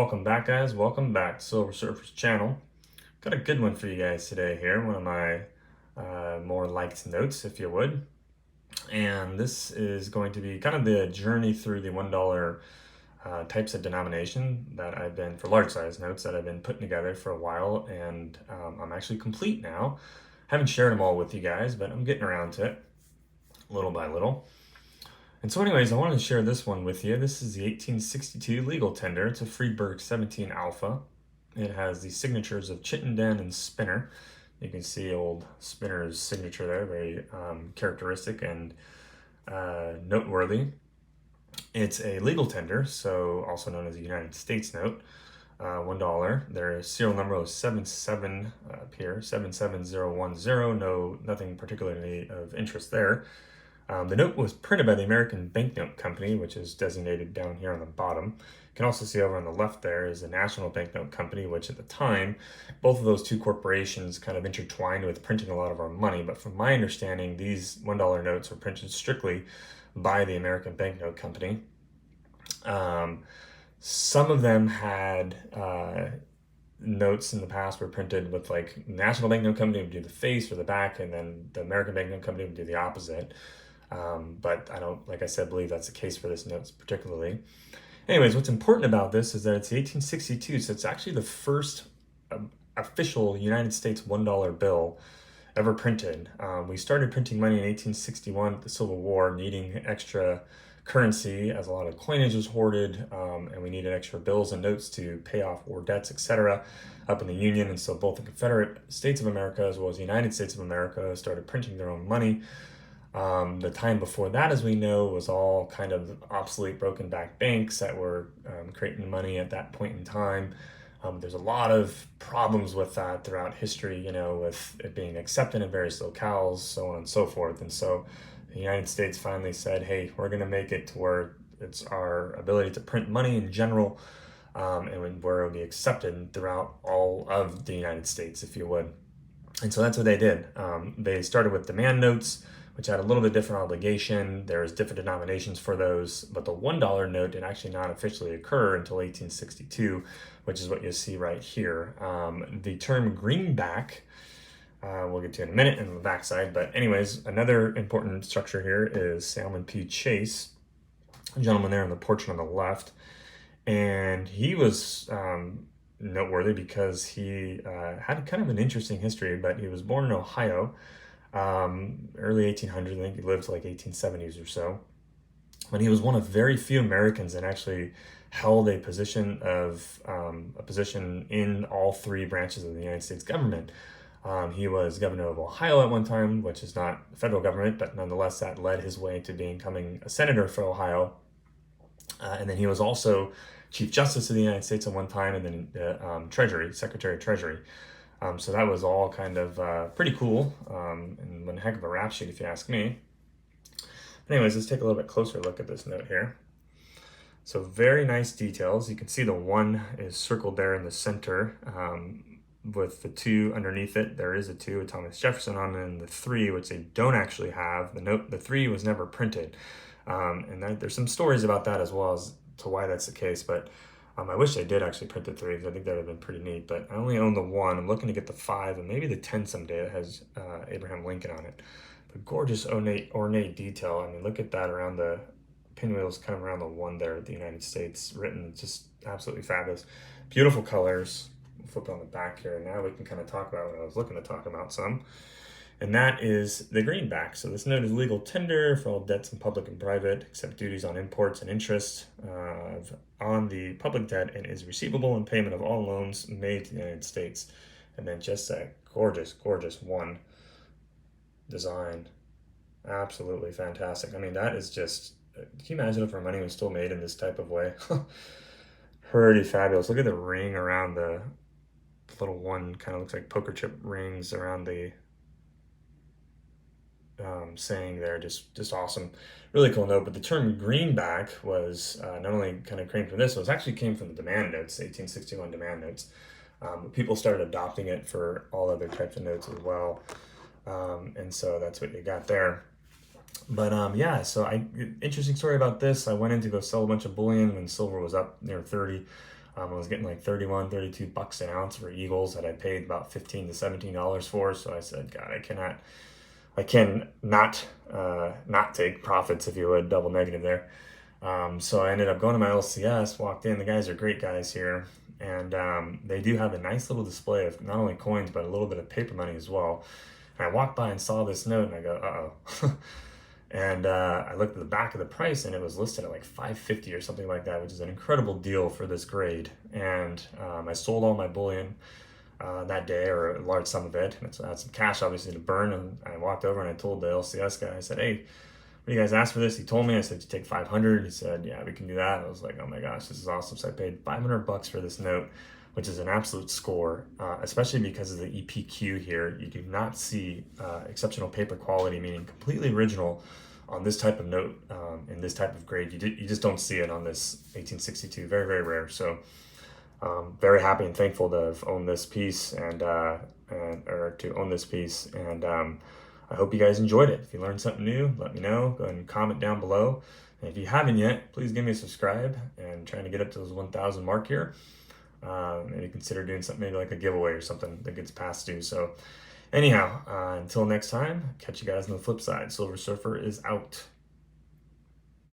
Welcome back, guys. Welcome back to Silver Surfer's channel. Got a good one for you guys today here. One of my more liked notes, if you would. And this is going to be kind of the journey through the $1 types of denomination that I've been, for large size notes, that I've been putting together for a while. And I'm actually complete now. Haven't shared them all with you guys, but I'm getting around to it little by little. And so anyways, I wanted to share this one with you. This is the 1862 legal tender. It's a Friedberg 17 Alpha. It has the signatures of Chittenden and Spinner. You can see old Spinner's signature there, very characteristic and noteworthy. It's a legal tender, so also known as a United States note. $1. Their serial number was 77 up here, 77010. Nothing particularly of interest there. The note was printed by the American Banknote Company, which is designated down here on the bottom. You can also see over on the left there is the National Banknote Company, which at the time, both of those two corporations kind of intertwined with printing a lot of our money. But from my understanding, these $1 notes were printed strictly by the American Banknote Company. Some of them had notes in the past were printed with, like, National Banknote Company would do the face or the back, and then the American Banknote Company would do the opposite. But I don't, like I said, believe that's the case for this note particularly. Anyways, what's important about this is that it's 1862, so it's actually the first official United States $1 bill ever printed. We started printing money in 1861 at the Civil War, needing extra currency as a lot of coinage was hoarded, and we needed extra bills and notes to pay off war debts, etc. up in the Union. And so both the Confederate States of America as well as the United States of America started printing their own money. The time before that, as we know, was all kind of obsolete, broken back banks that were creating money at that point in time. There's a lot of problems with that throughout history, with it being accepted in various locales, so on and so forth. And so the United States finally said, hey, we're going to make it to where it's our ability to print money in general, and where it will be accepted throughout all of the United States, if you would. And so that's what they did. They started with demand notes, which had a little bit different obligation. There's different denominations for those, but the $1 note did actually not officially occur until 1862, which is what you see right here. The term greenback, we'll get to in a minute in the backside, but anyways, another important structure here is Salmon P. Chase, a gentleman there in the portrait on the left, and he was noteworthy because he had kind of an interesting history, but he was born in Ohio, early 1800s. I think he lived to like 1870s or so. But he was one of very few Americans that actually held a position in all three branches of the United States government. He was governor of Ohio at one time, which is not the federal government, but nonetheless that led his way to becoming a senator for Ohio. And then he was also Chief Justice of the United States at one time, and then Secretary of Treasury. So that was all kind of pretty cool, and one heck of a rap sheet if you ask me. But anyways, let's take a little bit closer look at this note here. So very nice details. You can see the 1 is circled there in the center, with the 2 underneath it. There is a 2 with Thomas Jefferson on it, and the 3, which they don't actually have. The 3 was never printed, and there's some stories about that as well as to why that's the case, but I wish they did actually print the 3 because I think that would have been pretty neat, but I only own the 1. I'm looking to get the 5 and maybe the 10 someday that has Abraham Lincoln on it. But gorgeous ornate detail. I mean, look at that around the pinwheels, kind of around the 1 there at the United States written. Just absolutely fabulous. Beautiful colors. We'll flip on the back here. Now we can kind of talk about what I was looking to talk about some. And that is the greenback. So this note is legal tender for all debts in public and private, except duties on imports and interest on the public debt, and is receivable in payment of all loans made to the United States. And then just that gorgeous, gorgeous 1 design. Absolutely fantastic. I mean, that is just, can you imagine if our money was still made in this type of way? Pretty fabulous. Look at the ring around the little 1, kind of looks like poker chip rings around the saying there. Just awesome, really cool note. But the term greenback was not only kind of came from this, it actually came from the demand notes, 1861 demand notes. People started adopting it for all other types of notes as well, and so that's what you got there. But yeah, so interesting story about this. I went in to go sell a bunch of bullion when silver was up near 30. I was getting like 31, 32 bucks an ounce for Eagles that I paid about $15 to $17 for. So I said, God, I can not take profits, if you would, double negative there. So I ended up going to my LCS, walked in. The guys are great guys here, and they do have a nice little display of not only coins but a little bit of paper money as well. And I walked by and saw this note, and I go, uh-oh. And I looked at the back of the price, and it was listed at like 550 or something like that, which is an incredible deal for this grade. And I sold all my bullion that day, or a large sum of it. And so I had some cash, obviously, to burn. And I walked over and I told the LCS guy, I said, hey, what do you guys ask for this? He told me. I said, you take 500. He said, yeah, we can do that. I was like, oh my gosh, this is awesome. So I paid 500 bucks for this note, which is an absolute score, especially because of the EPQ here. You do not see exceptional paper quality, meaning completely original, on this type of note, in this type of grade. You just don't see it on this 1862. Very, very rare. So very happy and thankful to have owned this piece or to own this piece. And I hope you guys enjoyed it. If you learned something new, let me know. Go ahead and comment down below. And if you haven't yet, please give me a subscribe, and trying to get up to those 1,000 mark here. Maybe consider doing something, maybe like a giveaway or something that gets past due. So anyhow, until next time, catch you guys on the flip side. Silver Surfer is out.